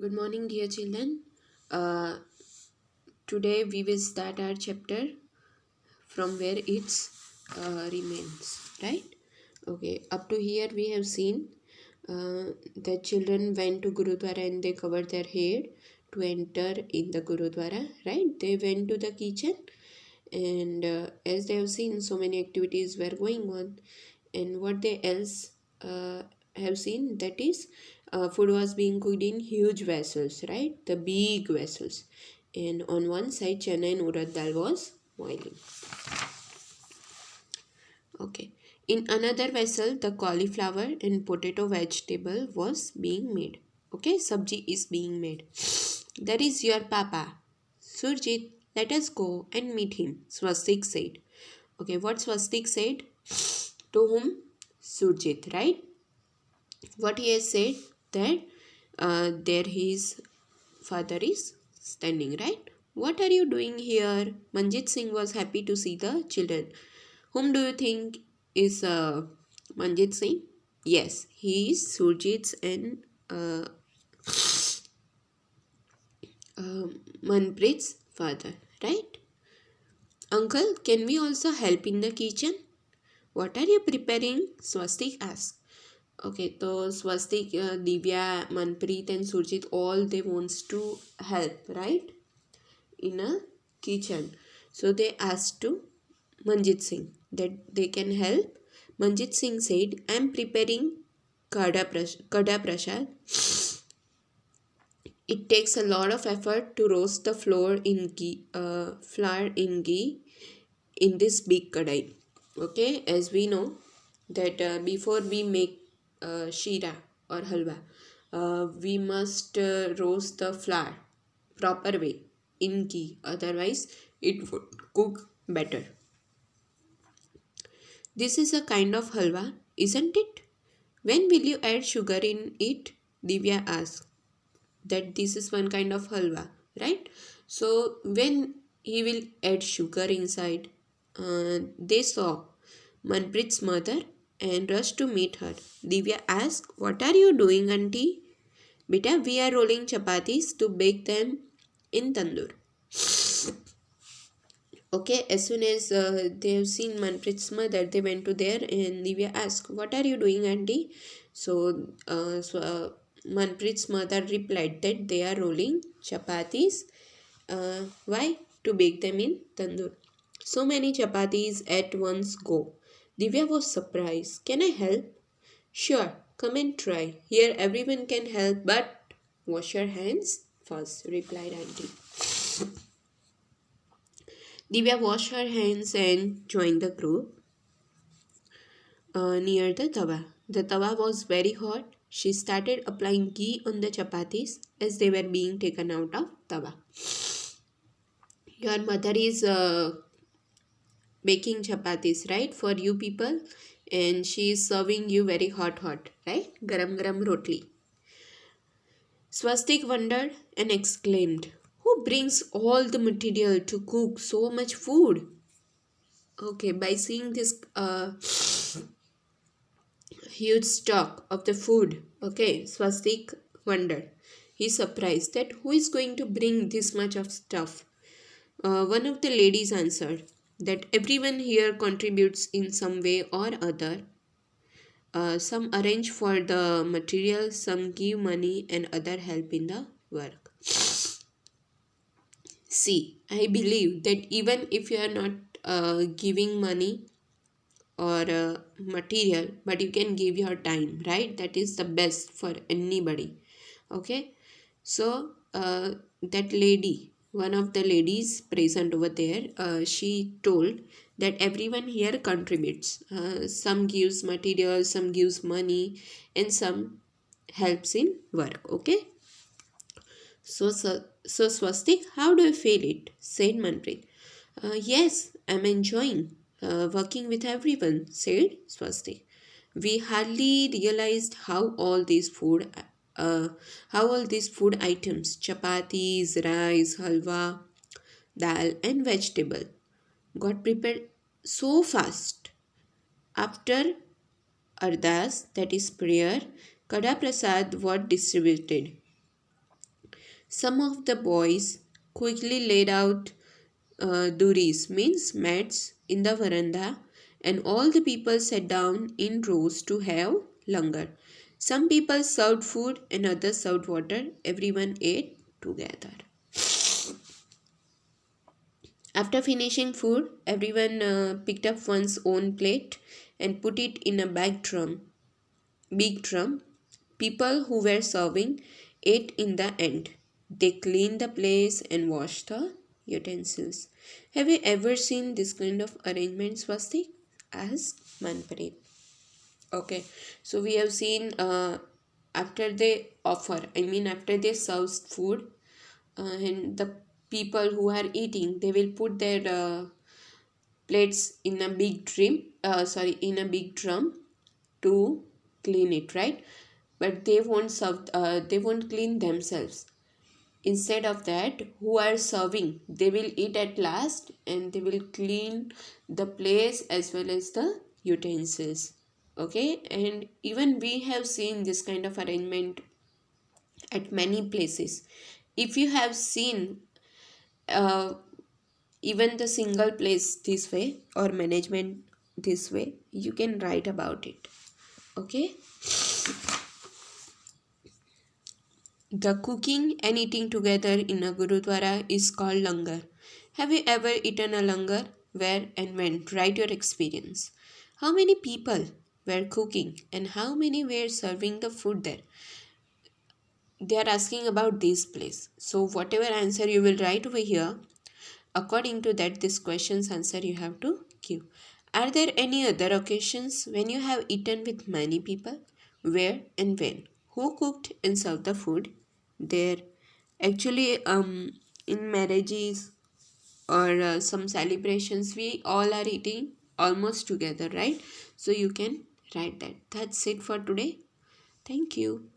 Good morning, dear children. Uh, Today we will start our chapter from where it remains, right? Okay, up to here we have seen the children went to Gurudwara and they covered their head to enter in the Gurudwara, right? They went to the kitchen and as they have seen, so many activities were going on, and what they else have seen, that is food was being cooked in huge vessels, right, the big vessels, and on one side chana and urad dal was boiling. Okay, in another vessel the cauliflower and potato vegetable was being made. Okay, sabji is being made. That is your papa Surjit, let us go and meet him, Swastik said. Okay, what Swastik said to whom? Surjit, right? What he has said, that there his father is standing, right? What are you doing here? Manjit Singh was happy to see the children. Whom do you think is Manjit Singh? Yes, he is Surjit's and uh, Manpreet's father, right? Uncle, can we also help in the kitchen? What are you preparing? Swastik asked. Okay, so Swastik, Divya, Manpreet and Surjit, all they wants to help, right? In a kitchen. So they asked to Manjit Singh that they can help. Manjit Singh said, I am preparing kada prasad. It takes a lot of effort to roast the flour in ghee in this big kadai. Okay, as we know that before we make shira or halwa, we must roast the flour proper way in ghee, otherwise it would cook better. This is a kind of halwa, isn't it? When will you add sugar in it? Divya asked. That this is one kind of halwa, right? So when he will add sugar inside, they saw Manpreet's mother and rushed to meet her. Divya asked, what are you doing, auntie? Beta, we are rolling chapatis to bake them in tandoor. Okay, as soon as they have seen Manpreet's mother, they went to there and Divya asked, what are you doing, auntie? So Manpreet's mother replied that they are rolling chapatis. Why? To bake them in tandoor. So many chapatis at once go. Divya was surprised. Can I help? Sure, come and try. Here everyone can help, but wash your hands first, replied auntie. Divya washed her hands and joined the group near the tawa. The tawa was very hot. She started applying ghee on the chapatis as they were being taken out of tawa. Your mother is baking chapatis, right, for you people, and she is serving you very hot, right? Garam garam rotli. Swastik wondered and exclaimed, who brings all the material to cook so much food? Okay, by seeing this huge stock of the food, okay, Swastik wondered. He's surprised that who is going to bring this much of stuff. One of the ladies answered that everyone here contributes in some way or other. Some arrange for the material, some give money, and other help in the work. See, I believe that even if you are not giving money or material, but you can give your time, right? That is the best for anybody. Okay, so that lady, one of the ladies present over there, she told that everyone here contributes. Some gives material, some gives money, and some helps in work. Okay, so Swastik, how do you feel it? Said Manpreet. Yes, I'm enjoying working with everyone, said Swastik. We hardly realized how all these food items, chapatis, rice, halwa, dal, and vegetable, got prepared so fast. After Ardas, that is prayer, Kada Prasad was distributed. Some of the boys quickly laid out duris, means mats, in the veranda, and all the people sat down in rows to have langar. Some people served food and others served water. Everyone ate together. After finishing food, everyone picked up one's own plate and put it in a big drum. People who were serving ate in the end. They cleaned the place and washed the utensils. Have you ever seen this kind of arrangements, Swasti? Asked Manpreet. Okay, so we have seen after they offer, after they serve food, and the people who are eating, they will put their plates in a in a big drum to clean it, right? But they won't clean themselves. Instead of that, who are serving, they will eat at last and they will clean the place as well as the utensils. Okay, and even we have seen this kind of arrangement at many places. If you have seen uh, even the single place this way or management this way, you can write about it. Okay. The cooking and eating together in a gurudwara is called langar. Have you ever eaten a langar? Where and when? Write your experience. How many people were cooking and how many were serving the food there? They are asking about this place. So whatever answer you will write over here, according to that, this question's answer you have to give. Are there any other occasions when you have eaten with many people? Where and when? Who cooked and served the food? There. Actually, in marriages or some celebrations, we all are eating almost together, right? So you can write that. That's it for today. Thank you.